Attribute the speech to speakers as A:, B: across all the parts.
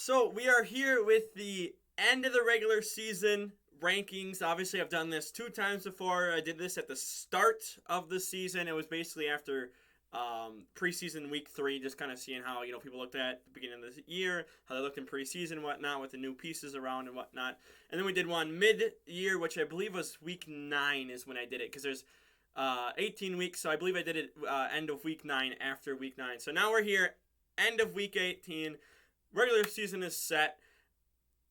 A: So we are here with the end of the regular season rankings. Obviously, I've done this 2 times before. I did this at the start of the season. It was basically after preseason week 3, just kind of seeing how people looked at the beginning of the year, how they looked in preseason and whatnot with the new pieces around and whatnot. And then we did one mid-year, which I believe was week 9 is when I did it, because there's 18 weeks, so I believe I did it end of week 9 after week 9. So now we're here, end of week 18. Regular season is set,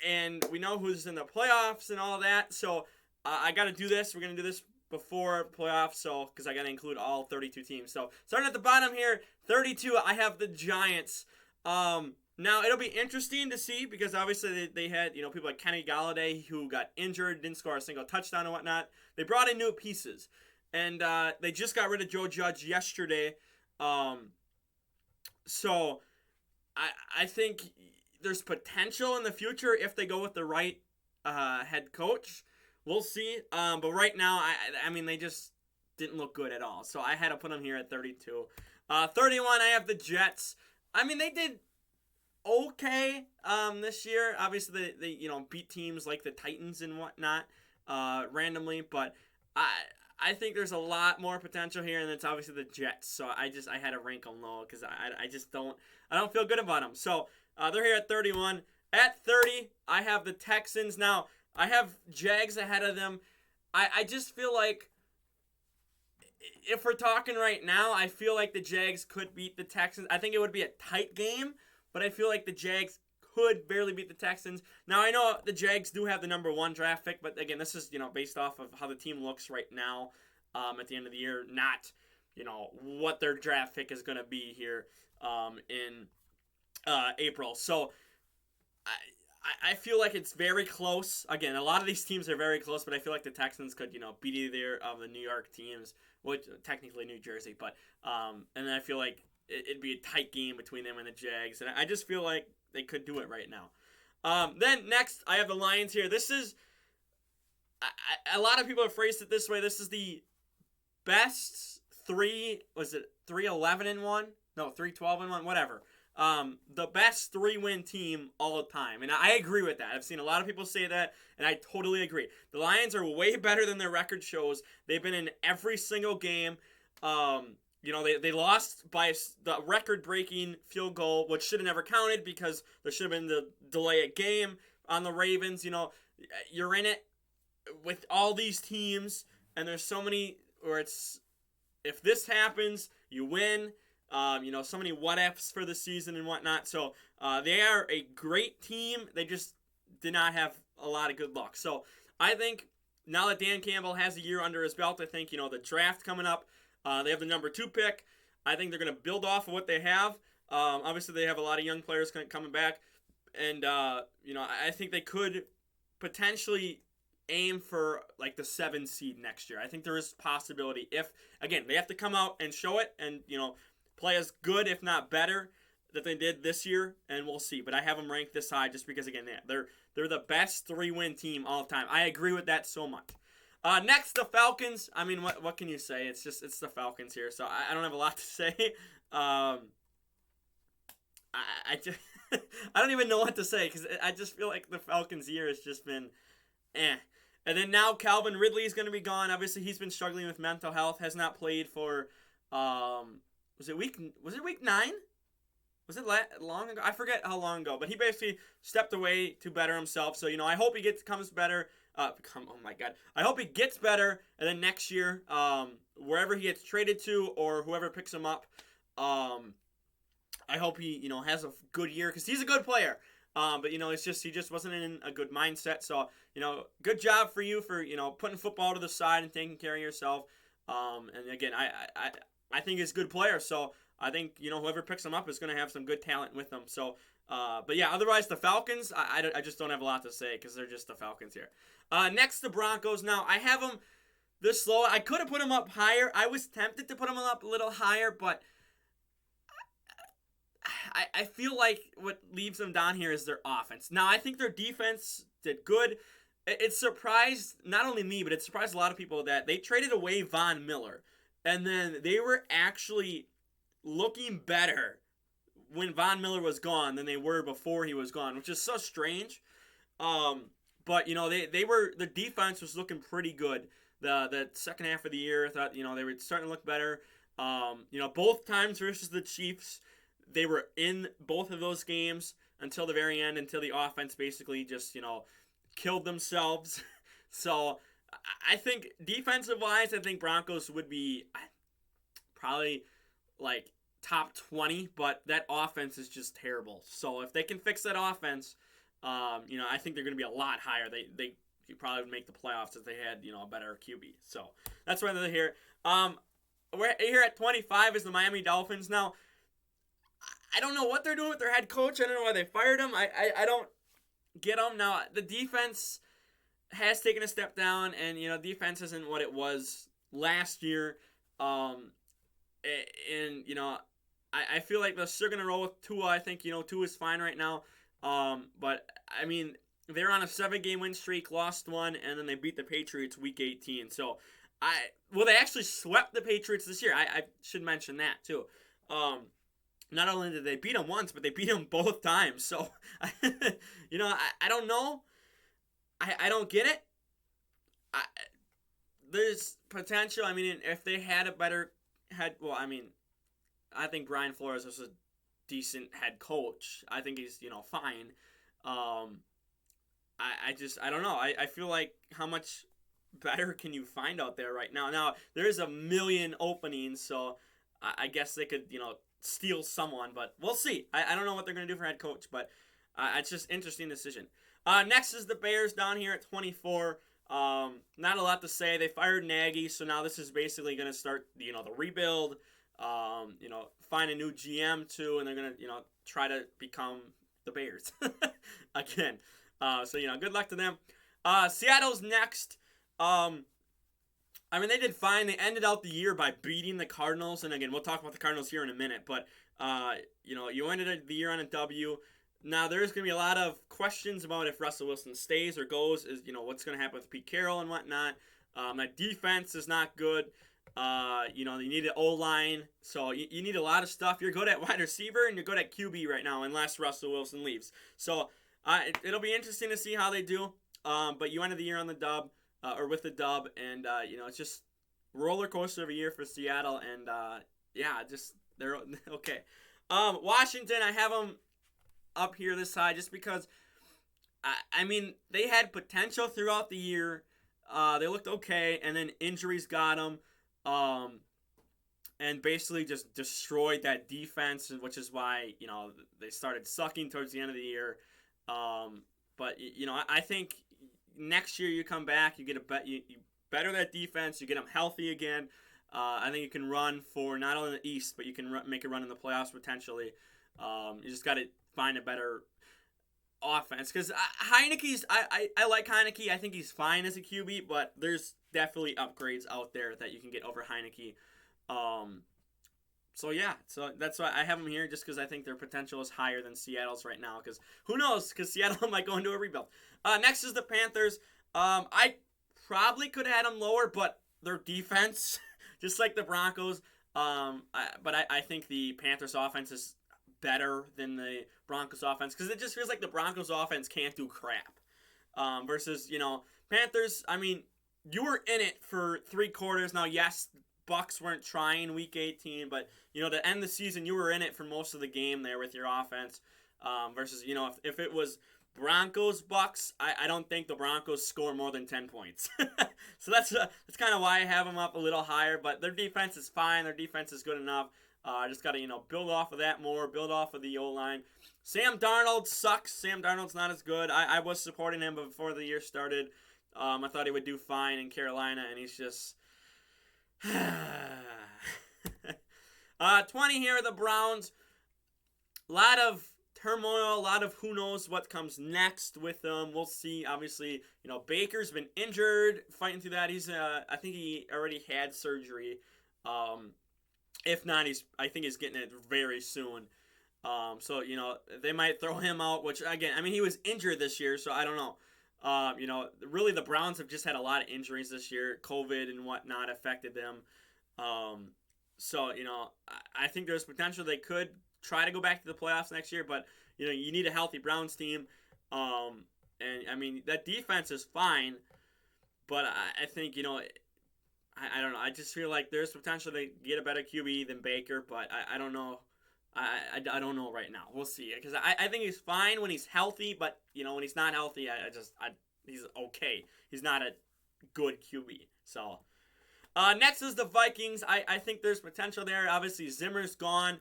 A: and we know who's in the playoffs and all that. So I got to do this. We're going to do this before playoffs, so because I got to include all 32 teams. So starting at the bottom here, 32, I have the Giants. Now it'll be interesting to see because obviously they had people like Kenny Galladay who got injured, didn't score a single touchdown and whatnot. They brought in new pieces, and they just got rid of Joe Judge yesterday. So I think there's potential in the future if they go with the right head coach. We'll see. But right now, I mean, they just didn't look good at all. So I had to put them here at 32. 31, I have the Jets. I mean, they did okay this year. Obviously, they beat teams like the Titans and whatnot randomly. But I think there's a lot more potential here, and it's obviously the Jets. So I had to rank them low because I don't feel good about them. So they're here at 31. At 30, I have the Texans. Now, I have Jags ahead of them. I just feel like if we're talking right now, I feel like the Jags could beat the Texans. I think it would be a tight game, but I feel like the Jags could barely beat the Texans. Now, I know the Jags do have the number 1 draft pick, but again, this is based off of how the team looks right now at the end of the year, not what their draft pick is going to be here in April. So I feel like it's very close. Again, a lot of these teams are very close, but I feel like the Texans could beat either of the New York teams, which technically New Jersey, but and then I feel like it'd be a tight game between them and the Jags, and I just feel like they could do it right now. Then next, I have the Lions here. This is a lot of people have phrased it this way. This is the best 3-11-1? No, 3-12-1, whatever. The best 3-win team all the time. And I agree with that. I've seen a lot of people say that, and I totally agree. The Lions are way better than their record shows. They've been in every single game. They lost by the record-breaking field goal, which should have never counted because there should have been the delay of game on the Ravens. You're in it with all these teams, and there's so many where it's if this happens, you win. So many what-ifs for the season and whatnot. So they are a great team. They just did not have a lot of good luck. So I think now that Dan Campbell has a year under his belt, I think, the draft coming up, they have the number 2 pick. I think they're going to build off of what they have. Obviously, they have a lot of young players coming back. And, I think they could potentially aim for, like, the 7 seed next year. I think there is possibility if, again, they have to come out and show it and, play as good, if not better, that they did this year, and we'll see. But I have them ranked this high just because, again, they're the best 3-win team all the time. I agree with that so much. Next, the Falcons. I mean, what can you say? It's the Falcons here, so I don't have a lot to say. I just I don't even know what to say because I just feel like the Falcons' year has just been eh. And then now Calvin Ridley is going to be gone. Obviously, he's been struggling with mental health. Has not played for Was it week 9? Was it long ago? I forget how long ago, but he basically stepped away to better himself. So, I hope he comes better. Oh my God. I hope he gets better, and then next year, wherever he gets traded to or whoever picks him up, I hope he, has a good year because he's a good player. But, it's just he just wasn't in a good mindset. So, good job for you for, putting football to the side and taking care of yourself. And again, I think he's a good player, so I think, whoever picks him up is going to have some good talent with them. So, but yeah, otherwise the Falcons, I just don't have a lot to say because they're just the Falcons here. Next, the Broncos. Now, I have them this low. I could have put them up higher. I was tempted to put them up a little higher, but I feel like what leaves them down here is their offense. Now, I think their defense did good. It surprised not only me, but it surprised a lot of people that they traded away Von Miller. And then they were actually looking better when Von Miller was gone than they were before he was gone, which is so strange. But the defense was looking pretty good. The second half of the year, I thought they were starting to look better. Both times versus the Chiefs, they were in both of those games until the very end, until the offense basically just killed themselves. So I think defensive wise, I think Broncos would be probably like top 20, but that offense is just terrible. So if they can fix that offense, I think they're going to be a lot higher. They probably would make the playoffs if they had a better QB. So that's why they're here. We're here at 25 is the Miami Dolphins. Now, I don't know what they're doing with their head coach. I don't know why they fired him. I don't get them. Now, the defense has taken a step down, and defense isn't what it was last year. I feel like they're still going to roll with Tua. I think Tua is fine right now. But I mean, they're on a 7-game win streak, lost one, and then they beat the Patriots week 18. So they actually swept the Patriots this year. I should mention that too. Not only did they beat them once, but they beat them both times. So I don't know. I don't get it. There's potential. I mean, if they had a better head, I think Brian Flores was a decent head coach. I think he's fine. I don't know. I feel like how much better can you find out there right now? Now there's a million openings, so I guess they could steal someone, but we'll see. I don't know what they're gonna do for head coach, but it's just interesting decision. Next is the Bears down here at 24. Not a lot to say. They fired Nagy, so now this is basically gonna start the rebuild. Find a new GM too, and they're gonna try to become the Bears again. So good luck to them. Seattle's next. They did fine. They ended out the year by beating the Cardinals, and again, we'll talk about the Cardinals here in a minute. But you ended the year on a W. Now there's gonna be a lot of questions about if Russell Wilson stays or goes. Is what's gonna happen with Pete Carroll and whatnot. That defense is not good. You need an O-line, so you need a lot of stuff. You're good at wide receiver and you're good at QB right now, unless Russell Wilson leaves. So it'll be interesting to see how they do. But you ended the year on the dub, or with the dub, and it's just roller coaster of a year for Seattle, and they're okay. Washington, I have them up here this side just because they had potential throughout the year. They looked okay, and then injuries got them. And basically just destroyed that defense, which is why they started sucking towards the end of the year. But I think next year you come back, you get you better that defense, you get them healthy again. I think you can run for not only the East, but you can make a run in the playoffs potentially. You just got to find a better offense, because Heineke's I like Heineke. I think he's fine as a QB, but there's definitely upgrades out there that you can get over Heineke. So that's why I have them here, just because I think their potential is higher than Seattle's right now, because who knows, because Seattle might go into a rebuild. Next is the Panthers. I probably could have had them lower, but their defense, just like the Broncos, but I think the Panthers offense is better than the Broncos offense, because it just feels like the Broncos offense can't do crap. Versus, Panthers, you were in it for 3 quarters. Now, yes, Bucks weren't trying week 18, but, to end the season, you were in it for most of the game there with your offense. Versus, if it was Broncos, Bucks, I don't think the Broncos score more than 10 points. So that's kind of why I have them up a little higher, but their defense is fine. Their defense is good enough. Just got to, build off of that more, build off of the O-line. Sam Darnold sucks. Sam Darnold's not as good. I was supporting him before the year started. I thought he would do fine in Carolina, and he's just... 20 here are the Browns. A lot of turmoil, a lot of who knows what comes next with them. We'll see. Obviously, Baker's been injured, fighting through that. I think he already had surgery. If not, I think he's getting it very soon. So, they might throw him out, which, again, he was injured this year, so I don't know. Really the Browns have just had a lot of injuries this year. COVID and whatnot affected them. So, I think there's potential they could try to go back to the playoffs next year, but you need a healthy Browns team. And I mean that defense is fine, but I think I don't know. I just feel like there's potential to get a better QB than Baker, but I don't know. I don't know right now. We'll see. Because I think he's fine when he's healthy, but when he's not healthy, he's okay. He's not a good QB. So next is the Vikings. I think there's potential there. Obviously Zimmer's gone.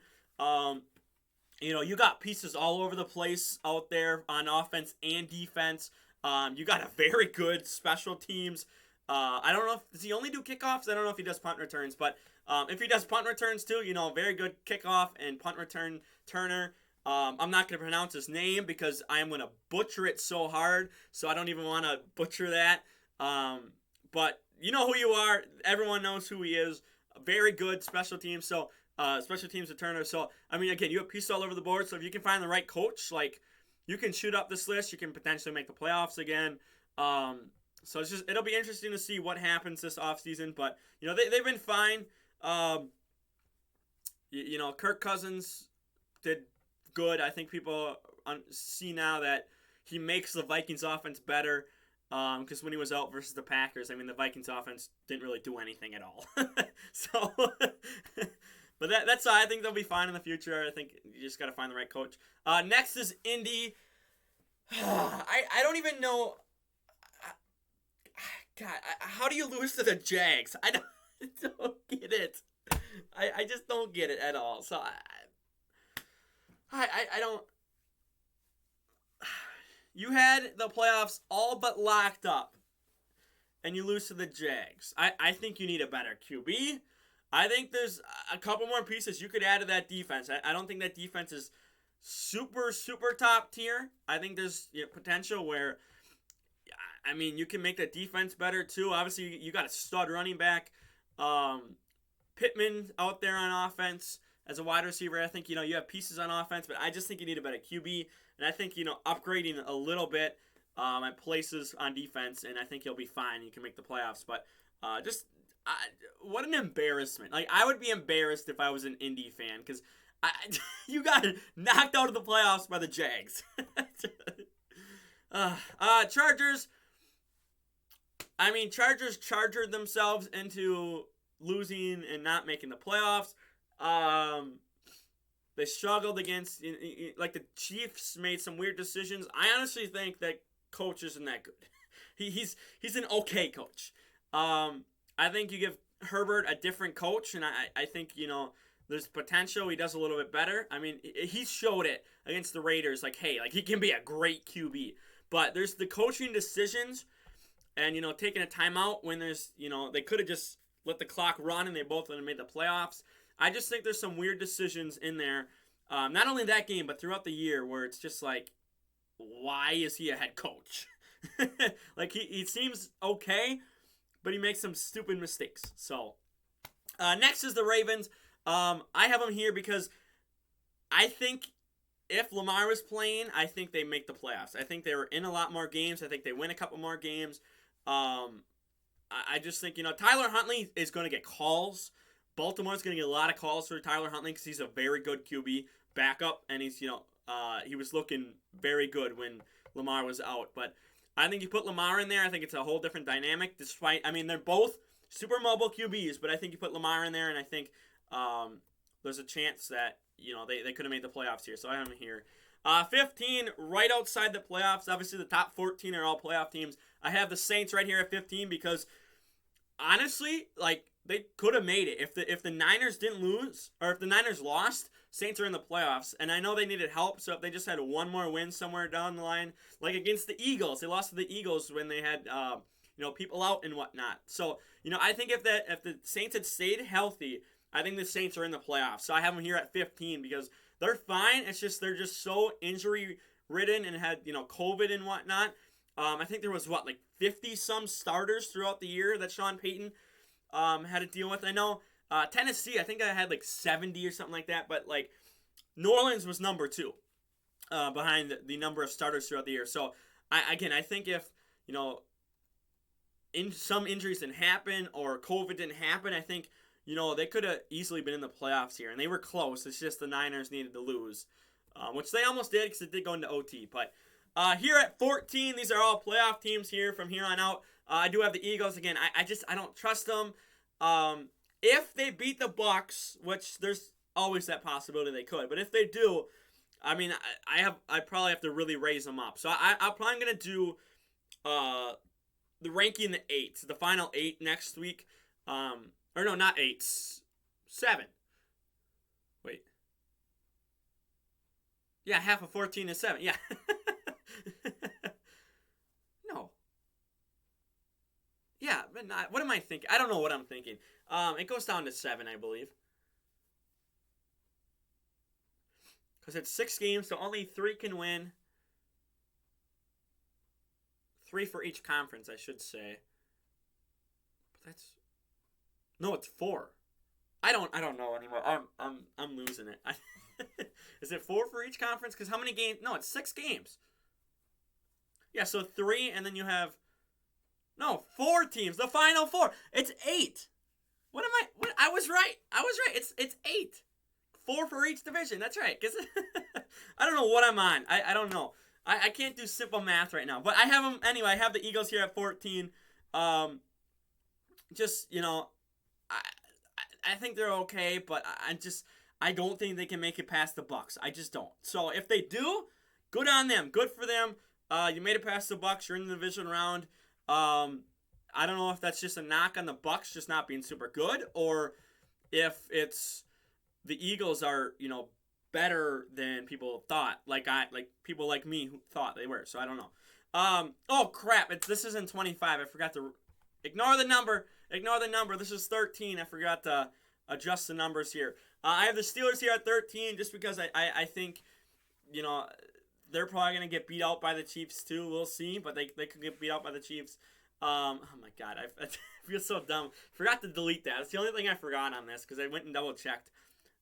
A: You got pieces all over the place out there on offense and defense. You got a very good special teams. I don't know does he only do kickoffs? I don't know if he does punt returns, but if he does punt returns too, very good kickoff and punt return Turner. I'm not going to pronounce his name because I am going to butcher it so hard, so I don't even want to butcher that. But you know who you are. Everyone knows who he is. Very good special teams. So special teams with Turner. So I mean, again, you have pieces all over the board. So if you can find the right coach, like you can shoot up this list. You can potentially make the playoffs again. So it'll be interesting to see what happens this offseason. But they've been fine. Kirk Cousins did good. I think people see now that he makes the Vikings offense better. Because when he was out versus the Packers, I mean the Vikings offense didn't really do anything at all. So, but that's I think they'll be fine in the future. I think you just got to find the right coach. Next is Indy. I don't even know. God, how do you lose to the Jags? I don't get it. I just don't get it at all. So I don't. You had the playoffs all but locked up, and you lose to the Jags. I think you need a better QB. I think there's a couple more pieces you could add to that defense. I don't think that defense is super, super top tier. I think there's potential where, I mean, you can make the defense better too. Obviously, you got a stud running back. Pittman out there on offense as a wide receiver. I think, you have pieces on offense, but I just think you need a better QB. And I think, upgrading a little bit at places on defense, and I think you'll be fine. You can make the playoffs. But what an embarrassment. Like, I would be embarrassed if I was an Indy fan because you got knocked out of the playoffs by the Jags. Chargers. I mean, Chargers chargered themselves into losing and not making the playoffs. They struggled against, like the Chiefs made some weird decisions. I honestly think that coach isn't that good. He's an okay coach. I think you give Herbert a different coach, and I think, there's potential. He does a little bit better. I mean, he showed it against the Raiders. Like, hey, he can be a great QB. But there's the coaching decisions and, taking a timeout when there's, they could have just let the clock run and they both would have made the playoffs. I just think there's some weird decisions in there. Not only that game, but throughout the year where it's just like, why is he a head coach? Like, he seems okay, but he makes some stupid mistakes. So, next is the Ravens. I have them here because I think if Lamar was playing, I think they make the playoffs. I think they were in a lot more games. I think they win a couple more games. I just think, Tyler Huntley is going to get calls. Baltimore's going to get a lot of calls for Tyler Huntley because he's a very good QB backup, and he's, he was looking very good when Lamar was out. But I think you put Lamar in there, I think it's a whole different dynamic. Despite, I mean, they're both super mobile QBs, but I think you put Lamar in there, and I think there's a chance that, they could have made the playoffs here. So I have them here. 15, right outside the playoffs. Obviously, the top 14 are all playoff teams. I have the Saints right here at 15 because, honestly, like, they could have made it. If the Niners didn't lose, or if the Niners lost, Saints are in the playoffs. And I know they needed help, so if they just had one more win somewhere down the line, like against the Eagles, they lost to the Eagles when they had people out and whatnot. So, I think if the Saints had stayed healthy, I think the Saints are in the playoffs. So I have them here at 15 because they're fine. It's just they're just so injury ridden and had COVID and whatnot. I think there was 50 some starters throughout the year that Sean Payton had to deal with. I know Tennessee, I think I had 70 or something like that, but New Orleans was number 2 behind the number of starters throughout the year. So I think if some injuries didn't happen or COVID didn't happen, I think they could have easily been in the playoffs here, and they were close. It's just the Niners needed to lose, which they almost did because it did go into OT. But here at 14, these are all playoff teams here from here on out. I do have the Eagles again. I don't trust them. If they beat the Bucs, which there's always that possibility they could, but if they do, I mean, I probably have to really raise them up. So I'm probably gonna do the ranking the 8, the final 8 next week. Or no, not 8, 7. Wait. Yeah, half of 14 is 7. Yeah. No. Yeah, but not, what am I thinking? I don't know what I'm thinking. It goes down to 7, I believe. Because it's 6 games, so only 3 can win. 3 for each conference, I should say. But that's no, it's 4. I don't know anymore. I'm losing it. Is it 4 for each conference? Because how many games? No, it's 6 games. Yeah, so 3, and then you have 4 teams. The final 4. It's 8. What I was right. It's 8. 4 for each division. That's right. Cause I don't know what I'm on. I don't know. I can't do simple math right now. But I have them anyway. I have the Eagles here at 14. I think they're okay, but I don't think they can make it past the Bucs. I just don't. So if they do, good on them. Good for them. You made it past the Bucs. You're in the division round. I don't know if that's just a knock on the Bucs just not being super good, or if it's the Eagles are better than people thought. Like people like me who thought they were. So I don't know. Oh crap! This is in 25. I forgot to ignore the number. This is 13. I forgot to adjust the numbers here. I have the Steelers here at 13 just because I think, they're probably going to get beat out by the Chiefs too. We'll see, but they could get beat out by the Chiefs. Oh my God, I feel so dumb. Forgot to delete that. It's the only thing I forgot on this because I went and double checked.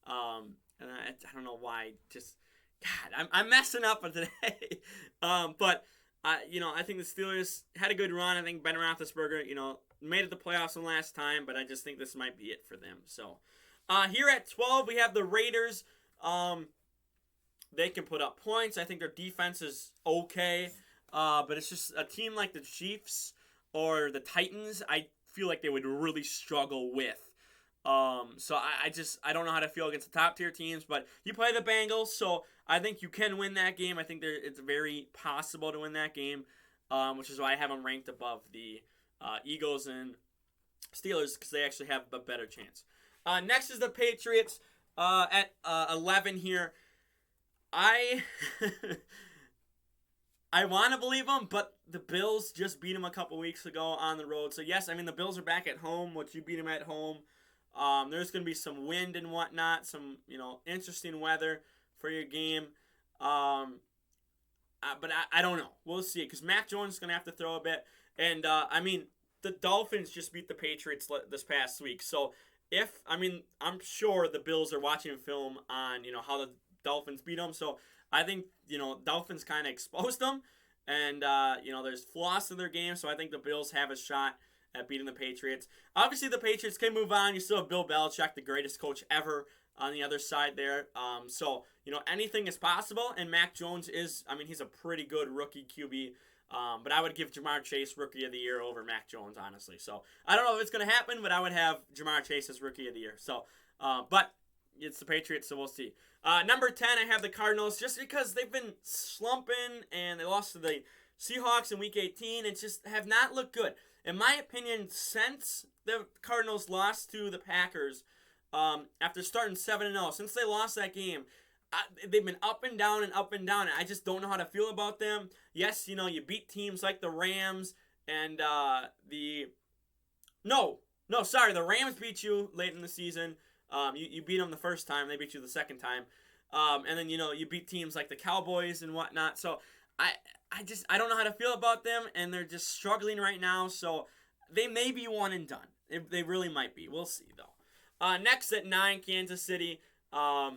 A: And I don't know why. Just, God, I'm messing up today. But I think the Steelers had a good run. I think Ben Roethlisberger, made it the playoffs the last time, but I just think this might be it for them. So, here at 12, we have the Raiders. They can put up points. I think their defense is okay, but it's just a team like the Chiefs or the Titans, I feel like they would really struggle with. So I don't know how to feel against the top tier teams, but you play the Bengals, so I think you can win that game. I think it's very possible to win that game, which is why I have them ranked above the Eagles and Steelers because they actually have a better chance. Next is the Patriots at 11 here. I want to believe them, but the Bills just beat them a couple weeks ago on the road. So yes, I mean the Bills are back at home, which you beat them at home. There's going to be some wind and whatnot, some interesting weather for your game. But I don't know. We'll see because Mac Jones is going to have to throw a bit. And the Dolphins just beat the Patriots this past week. So I'm sure the Bills are watching film on how the Dolphins beat them. So I think Dolphins kind of exposed them, and there's flaws in their game. So I think the Bills have a shot at beating the Patriots. Obviously, the Patriots can move on. You still have Bill Belichick, the greatest coach ever, on the other side there. So anything is possible. And Mac Jones he's a pretty good rookie QB. But I would give Jamar Chase Rookie of the Year over Mac Jones, honestly. So I don't know if it's going to happen, but I would have Jamar Chase as Rookie of the Year. So, but it's the Patriots, so we'll see. Number 10, I have the Cardinals, just because they've been slumping and they lost to the Seahawks in Week 18 and just have not looked good. In my opinion, since the Cardinals lost to the Packers after starting 7-0, since they lost that game, they've been up and down and up and down, and I just don't know how to feel about them. Yes, you beat teams like the Rams and the Rams beat you late in the season. You beat them the first time. They beat you the second time. And then, you beat teams like the Cowboys and whatnot. So I don't know how to feel about them, and they're just struggling right now. So they may be one and done. They really might be. We'll see, though. Next at 9, Kansas City. I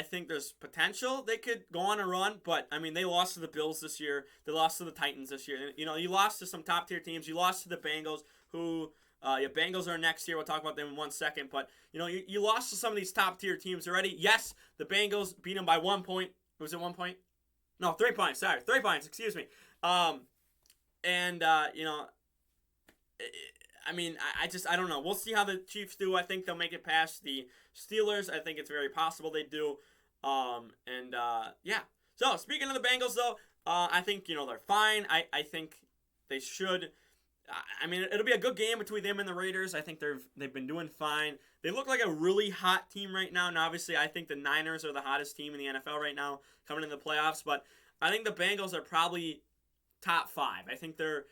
A: think there's potential they could go on a run, but, they lost to the Bills this year. They lost to the Titans this year. You lost to some top-tier teams. You lost to the Bengals, who Your Bengals are next here. We'll talk about them in 1 second. But, you lost to some of these top-tier teams already. Yes, the Bengals beat them by 1 point. Was it 1 point? No, 3 points. Sorry, 3 points. Excuse me. I don't know. We'll see how the Chiefs do. I think they'll make it past the Steelers. I think it's very possible they do. Yeah. So, speaking of the Bengals, though, I think, they're fine. I think they should. It'll be a good game between them and the Raiders. I think they've been doing fine. They look like a really hot team right now. And obviously, I think the Niners are the hottest team in the NFL right now coming in the playoffs. But I think the Bengals are probably top 5. I think they're...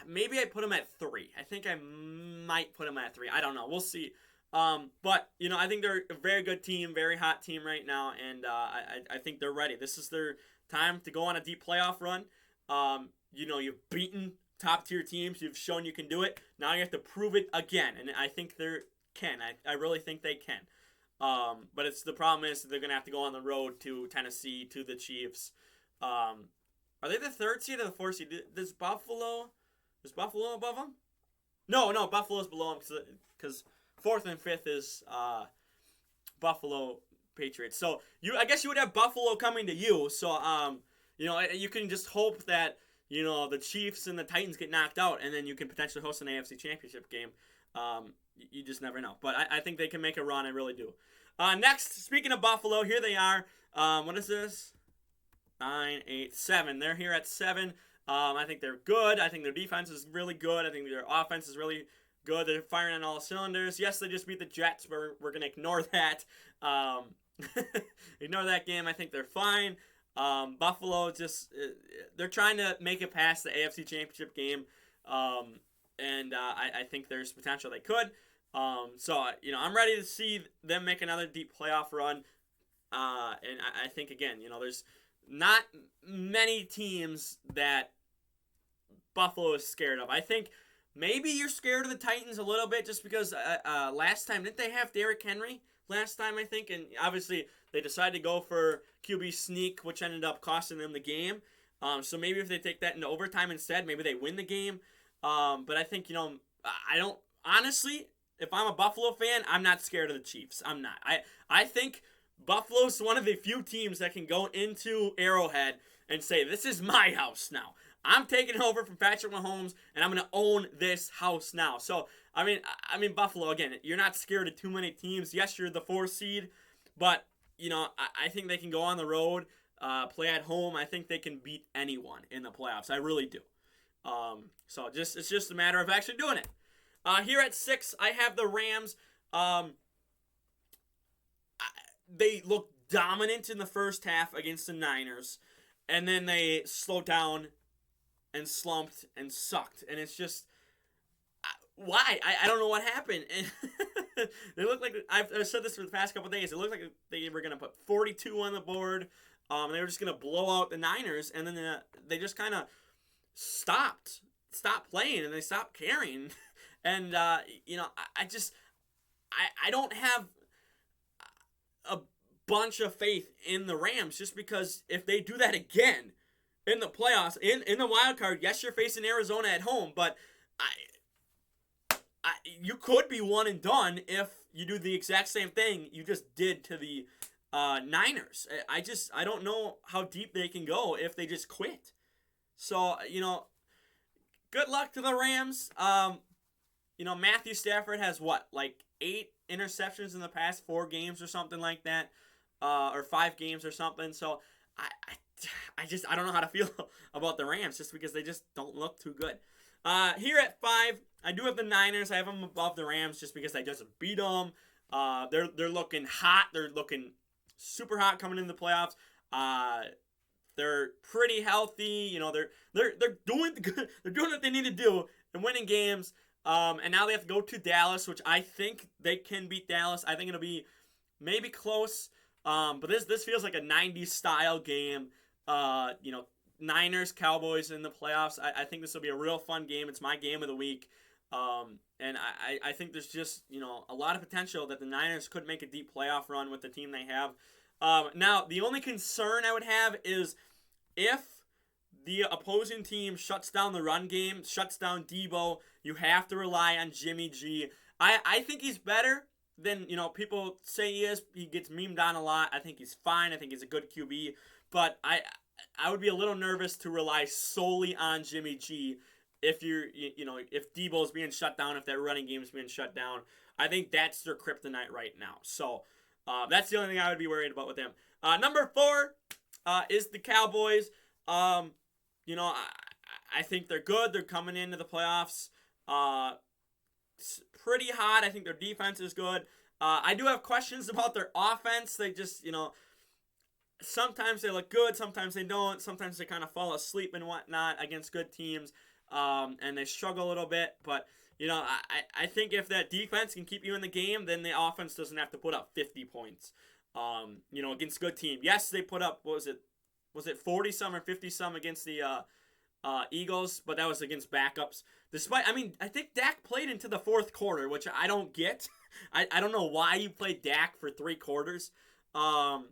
A: Maybe I put them at 3. I think I might put them at 3. I don't know. We'll see. But, I think they're a very good team, very hot team right now. And I think they're ready. This is their time to go on a deep playoff run. You've beaten top-tier teams. You've shown you can do it. Now you have to prove it again. And I think they can. I really think they can. But the problem is they're going to have to go on the road to Tennessee, to the Chiefs. Are they the 3rd seed or the 4th seed? Is Buffalo above them? No, Buffalo's below them because 4th and 5th is Buffalo Patriots. So I guess you would have Buffalo coming to you. So you can just hope that the Chiefs and the Titans get knocked out, and then you can potentially host an AFC Championship game. You just never know. But I think they can make a run. I really do. Next, speaking of Buffalo, here they are. What is this? 9, 8, 7. They're here at 7. I think they're good. I think their defense is really good. I think their offense is really good. They're firing on all cylinders. Yes, they just beat the Jets, but we're going to ignore that. Ignore that game. I think they're fine. Buffalo they're trying to make it past the AFC Championship game. I think there's potential they could. I'm ready to see them make another deep playoff run. And I think, again, there's not many teams that Buffalo is scared of. I think maybe you're scared of the Titans a little bit just because last time, didn't they have Derrick Henry last time, I think? And obviously they decided to go for QB sneak, which ended up costing them the game. So maybe if they take that into overtime instead, maybe they win the game. But I think, I don't, honestly, if I'm a Buffalo fan, I'm not scared of the Chiefs. I'm not. I think Buffalo's one of the few teams that can go into Arrowhead and say, this is my house now. I'm taking over from Patrick Mahomes, and I'm going to own this house now. So, Buffalo, again, you're not scared of too many teams. Yes, you're the 4th seed, but, I think they can go on the road, play at home. I think they can beat anyone in the playoffs. I really do. It's just a matter of actually doing it. Here at 6, I have the Rams. They looked dominant in the first half against the Niners, and then they slowed down and slumped and sucked. And it's just, why? I don't know what happened. And they look like, I've said this for the past couple of days, it looked like they were going to put 42 on the board. They were just going to blow out the Niners, and then they just kind of stopped playing, and they stopped caring. And, I don't have a bunch of faith in the Rams just because if they do that again in the playoffs, in the wild card, yes, you're facing Arizona at home, but you could be one and done if you do the exact same thing you just did to the Niners. I don't know how deep they can go if they just quit. So, good luck to the Rams. Matthew Stafford has 8 interceptions in the past 4 games or something like that, or 5 games or something. So I don't know how to feel about the Rams just because they just don't look too good. Here at 5, I do have the Niners. I have them above the Rams just because I just beat them. They're looking hot. They're looking super hot coming into the playoffs. They're pretty healthy. They're doing good. They're doing what they need to do and winning games. And now they have to go to Dallas, which I think they can beat Dallas. I think it'll be maybe close. But this feels like a 90s style game. Niners, Cowboys in the playoffs. I think this will be a real fun game. It's my game of the week. And I think there's just, a lot of potential that the Niners could make a deep playoff run with the team they have. Now, the only concern I would have is if the opposing team shuts down the run game, shuts down Debo, you have to rely on Jimmy G. I think he's better than, people say he is. He gets memed on a lot. I think he's fine. I think he's a good QB. But I would be a little nervous to rely solely on Jimmy G if if Debo's being shut down, if that running game is being shut down. I think that's their kryptonite right now. So that's the only thing I would be worried about with them. Number 4 is the Cowboys. I think they're good. They're coming into the playoffs pretty hot. I think their defense is good. I do have questions about their offense. They just, sometimes they look good, sometimes they don't. Sometimes they kind of fall asleep and whatnot against good teams, and they struggle a little bit. But, I think if that defense can keep you in the game, then the offense doesn't have to put up 50 points, against good team. Yes, they put up, was it 40-some or 50-some against the Eagles, but that was against backups. I think Dak played into the fourth quarter, which I don't get. I don't know why you played Dak for 3 quarters. I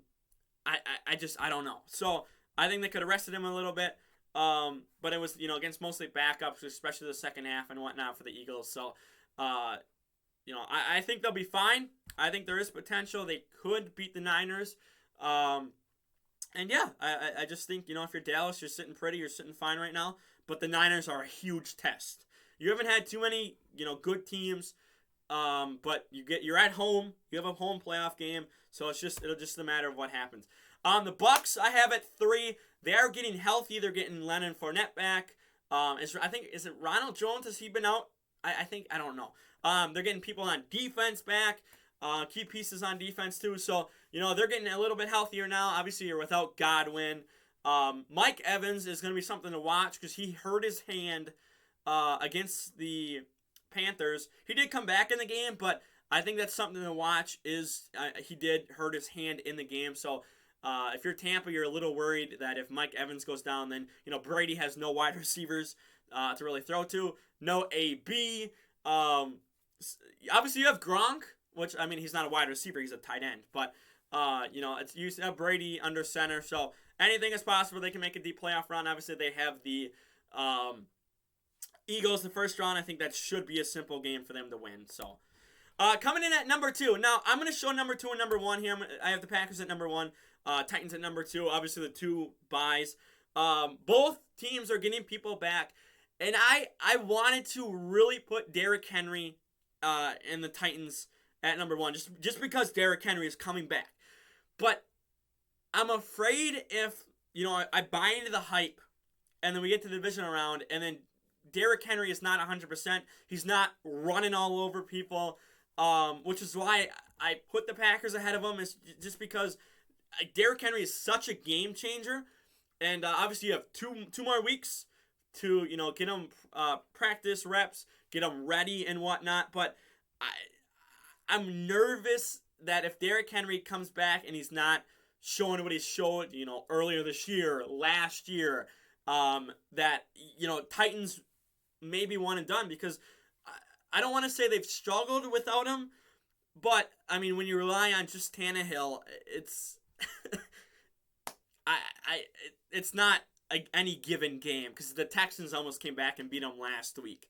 A: don't know. So I think they could have rested him a little bit. But it was, against mostly backups, especially the second half and whatnot for the Eagles. So, I think they'll be fine. I think there is potential. They could beat the Niners. And yeah, I just think, if you're Dallas, you're sitting pretty, you're sitting fine right now. But the Niners are a huge test. You haven't had too many, good teams. But you're at home. You have a home playoff game. So it'll just a matter of what happens. The Bucs, I have at 3. They are getting healthy. They're getting Leonard Fournette back. Is it Ronald Jones? Has he been out? I don't know. They're getting people on defense back. Key pieces on defense too. So, they're getting a little bit healthier now. Obviously, you're without Godwin. Mike Evans is going to be something to watch because he hurt his hand against the Panthers. He did come back in the game, but I think that's something to watch. He did hurt his hand in the game. So, if you're Tampa, you're a little worried that if Mike Evans goes down, then, Brady has no wide receivers to really throw to. No AB. Obviously, you have Gronk, which, he's not a wide receiver. He's a tight end. But, you have Brady under center. So, anything is possible. They can make a deep playoff run. Obviously, they have the Eagles the first round. I think that should be a simple game for them to win. So, coming in at number 2. Now, I'm going to show number 2 and number 1 here. I have the Packers at number 1. Titans at number 2. Obviously, the 2 buys. Both teams are getting people back. And I wanted to really put Derrick Henry and the Titans at number 1. Just because Derrick Henry is coming back. But I'm afraid if, I buy into the hype and then we get to the divisional round and then Derrick Henry is not 100%. He's not running all over people, which is why I put the Packers ahead of him. Is just because Derrick Henry is such a game changer. And obviously you have two more weeks to, get him practice reps, get him ready and whatnot. But I'm nervous that if Derrick Henry comes back and he's not showing what he showed, earlier this year, last year, that, Titans may be one and done because I don't want to say they've struggled without him, but, when you rely on just Tannehill, it's it's not any given game because the Texans almost came back and beat them last week.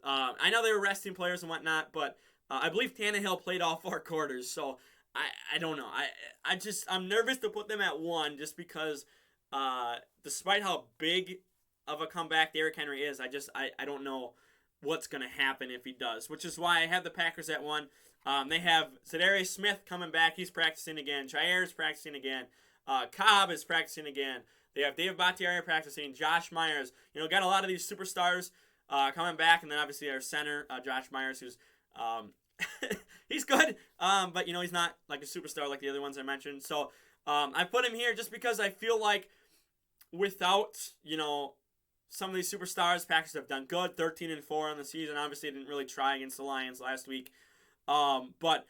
A: I know they were resting players and whatnot, but I believe Tannehill played all 4 quarters, so I don't know. I'm nervous to put them at 1 just because despite how big of a comeback Derrick Henry is, I don't know what's going to happen if he does, which is why I have the Packers at 1. They have Zadarius Smith coming back. He's practicing again. Jair's practicing again. Cobb is practicing again. They have David Bakhtiari practicing. Josh Myers. Got a lot of these superstars coming back. And then obviously our center, Josh Myers, who's he's good. But, he's not like a superstar like the other ones I mentioned. So I put him here just because I feel like without, some of these superstars, Packers have done good. 13-4 on the season. Obviously, didn't really try against the Lions last week. But,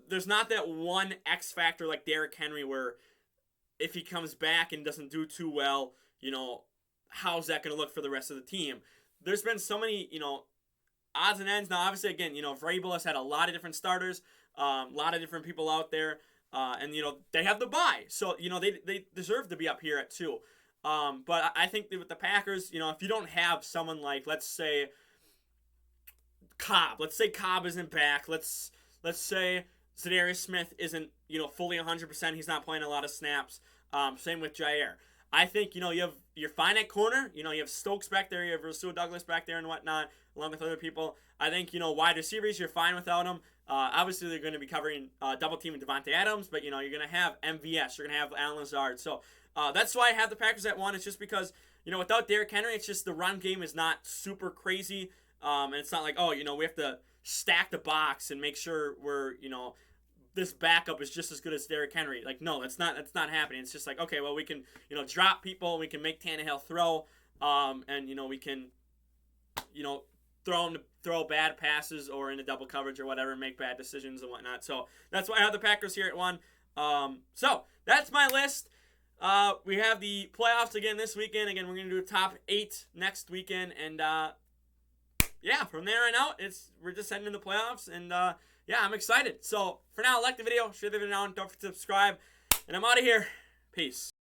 A: there's not that one X factor like Derrick Henry where if he comes back and doesn't do too well, how's that going to look for the rest of the team? There's been so many, odds and ends. Now, obviously, again, Vrabel has had a lot of different starters, a lot of different people out there, and, they have the bye. So, they deserve to be up here at 2. But I think that with the Packers, if you don't have someone like, let's say, Cobb. Let's say Cobb isn't back. Let's say Zadarius Smith isn't, fully 100%. He's not playing a lot of snaps. Same with Jair. I think, you're fine at corner. You have Stokes back there. You have Rasul Douglas back there and whatnot, along with other people. I think, wide receivers, you're fine without them. Obviously, they're going to be covering double teaming Devontae Adams, but, you're going to have MVS. You're going to have Alan Lazard. So that's why I have the Packers at 1. It's just because, without Derrick Henry, it's just the run game is not super crazy. And it's not like, we have to stack the box and make sure we're, this backup is just as good as Derrick Henry. Like, no, that's not happening. It's just like, okay, well, we can, drop people. We can make Tannehill throw. And, we can, throw bad passes or into double coverage or whatever and make bad decisions and whatnot. So that's why I have the Packers here at 1. So that's my list. We have the playoffs again this weekend. Again, we're going to do a top 8 next weekend. And, from there on out, we're just heading into the playoffs, and I'm excited. So for now, like the video, share the video, don't forget to subscribe, and I'm out of here. Peace.